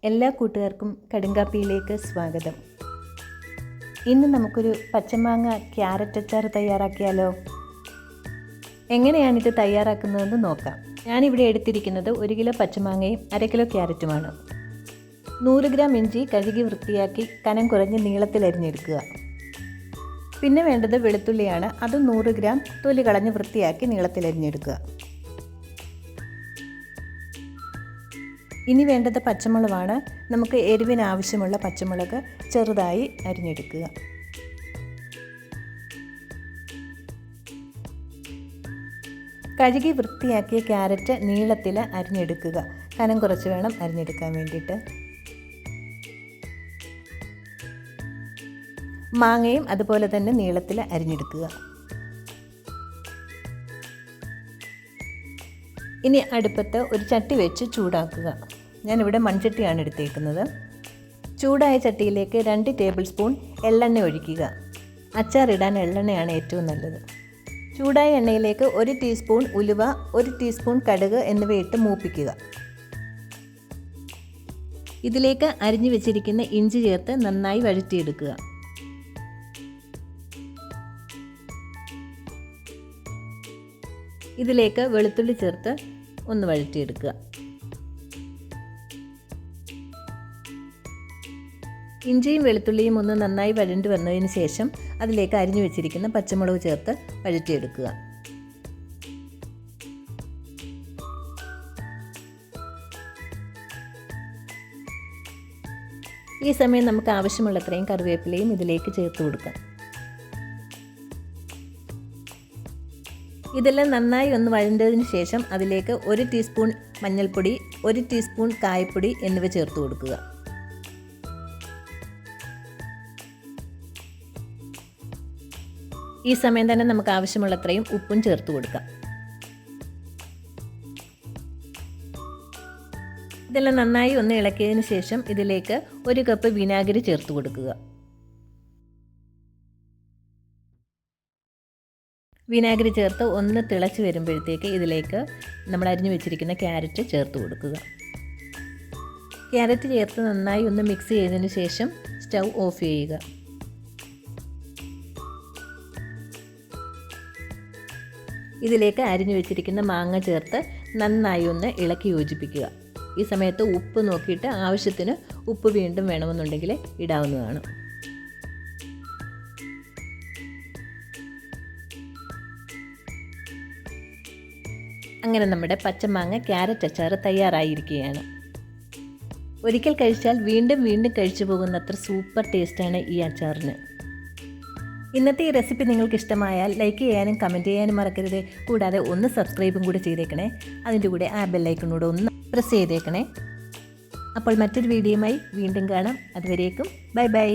എല്ലാ കൂട്ടുകാർക്കും കടുങ്കാപ്പിയിലേക്ക് സ്വാഗതം. ഇന്ന് നമുക്കൊരു പച്ചമാങ്ങ ക്യാരറ്റ് അച്ചാർ തയ്യാറാക്കിയാലോ? എങ്ങനെയാണിത് തയ്യാറാക്കുന്നതെന്ന് നോക്കാം. ഞാനിവിടെ എടുത്തിരിക്കുന്നത് 1 കിലോ പച്ചമാങ്ങയും 1/2 കിലോ ക്യാരറ്റുമാണ്. 100 ഗ്രാം ഇഞ്ചി കഴുകി വൃത്തിയാക്കി കനം കുറഞ്ഞ് നീളത്തിൽ അരിഞ്ഞെടുക്കുക. പിന്നെ വേണ്ടത് വെളുത്തുള്ളിയാണ്. അതും 100 ഗ്രാം തൊലി കളഞ്ഞ് വൃത്തിയാക്കി നീളത്തിൽ അരിഞ്ഞെടുക്കുക. ഇനി വേണ്ടത് പച്ചമുളകാണ്. നമുക്ക് എരിവിന് ആവശ്യമുള്ള പച്ചമുളക് ചെറുതായി അരിഞ്ഞെടുക്കുക. കഴുകി വൃത്തിയാക്കിയ ക്യാരറ്റ് നീളത്തിൽ അരിഞ്ഞെടുക്കുക. കനം കുറച്ച് വേണം അരിഞ്ഞെടുക്കാൻ വേണ്ടിയിട്ട്. മാങ്ങയും അതുപോലെ തന്നെ നീളത്തിൽ അരിഞ്ഞെടുക്കുക. ഇനി അടുപ്പത്ത് ഒരു ചട്ടി വെച്ച് ചൂടാക്കുക. ഞാനിവിടെ മൺചട്ടിയാണ് എടുത്തേക്കുന്നത്. ചൂടായ ചട്ടിയിലേക്ക് 2 ടേബിൾ സ്പൂൺ എള്ളെണ്ണ ഒഴിക്കുക. അച്ചാറിടാൻ എള്ളെണ്ണയാണ് ഏറ്റവും നല്ലത്. ചൂടായ എണ്ണയിലേക്ക് 1 ടീസ്പൂൺ ഉലുവ, 1 ടീസ്പൂൺ കടുക് എന്നിവയിട്ട് മൂപ്പിക്കുക. ഇതിലേക്ക് അരിഞ്ഞു വെച്ചിരിക്കുന്ന ഇഞ്ചി ചേർത്ത് നന്നായി വഴറ്റിയെടുക്കുക. ഇതിലേക്ക് വെളുത്തുള്ളി ചേർത്ത് ഒന്ന് വഴറ്റിയെടുക്കുക. ഇഞ്ചിയും വെളുത്തുള്ളിയും ഒന്ന് നന്നായി വഴണ്ടി വന്നതിന് ശേഷം അതിലേക്ക് അരിഞ്ഞു വെച്ചിരിക്കുന്ന പച്ചമുളക് ചേർത്ത് വഴറ്റിയെടുക്കുക. ഈ സമയം നമുക്ക് ആവശ്യമുള്ളത്രയും കറിവേപ്പിലയും ഇതിലേക്ക് ചേർത്ത് കൊടുക്കാം. ഇതെല്ലാം നന്നായി ഒന്ന് വഴണ്ടതിന് ശേഷം അതിലേക്ക് 1 ടീസ്പൂൺ മഞ്ഞൾപ്പൊടി, 1 ടീസ്പൂൺ കായപ്പൊടി എന്നിവ ചേർത്ത് കൊടുക്കുക. ഈ സമയം തന്നെ നമുക്ക് ആവശ്യമുള്ളത്രയും ഉപ്പും ചേർത്ത് കൊടുക്കാം. ഇതെല്ലാം നന്നായി ഒന്ന് ഇളക്കിയതിന് ശേഷം ഇതിലേക്ക് 1 കപ്പ് വിനാഗിരി ചേർത്ത് കൊടുക്കുക. വിനാഗിരി ചേർത്ത് ഒന്ന് തിളച്ച് വരുമ്പോഴത്തേക്ക് ഇതിലേക്ക് നമ്മൾ അരിഞ്ഞു വെച്ചിരിക്കുന്ന ക്യാരറ്റ് ചേർത്ത് കൊടുക്കുക. ക്യാരറ്റ് ചേർത്ത് നന്നായി ഒന്ന് മിക്സ് ചെയ്തതിന് ശേഷം സ്റ്റൗ ഓഫ് ചെയ്യുക. ഇതിലേക്ക് അരിഞ്ഞു വെച്ചിരിക്കുന്ന മാങ്ങ ചേർത്ത് നന്നായി ഒന്ന് ഇളക്കി യോജിപ്പിക്കുക. ഈ സമയത്ത് ഉപ്പ് നോക്കിയിട്ട് ആവശ്യത്തിന് ഉപ്പ് വീണ്ടും വേണമെന്നുണ്ടെങ്കിൽ ഇടാവുന്നതാണ്. അങ്ങനെ നമ്മുടെ പച്ചമാങ്ങ ക്യാരറ്റ് അച്ചാർ തയ്യാറായിരിക്കുകയാണ്. ഒരിക്കൽ കഴിച്ചാൽ വീണ്ടും വീണ്ടും കഴിച്ചു പോകുന്നത്ര സൂപ്പർ ടേസ്റ്റാണ് ഈ അച്ചാറിന്. ഇന്നത്തെ ഈ റെസിപ്പി നിങ്ങൾക്ക് ഇഷ്ടമായാൽ ലൈക്ക് ചെയ്യാനും കമൻറ്റ് ചെയ്യാനും മറക്കരുത്. കൂടാതെ ഒന്ന് സബ്സ്ക്രൈബും കൂടി ചെയ്തേക്കണേ. അതിൻ്റെ കൂടെ ആ ബെല്ലൈക്കണൂടെ ഒന്ന് പ്രസ് ചെയ്തേക്കണേ. അപ്പോൾ മറ്റൊരു വീഡിയോയുമായി വീണ്ടും കാണാം. അതുവരേക്കും ബൈ ബൈ.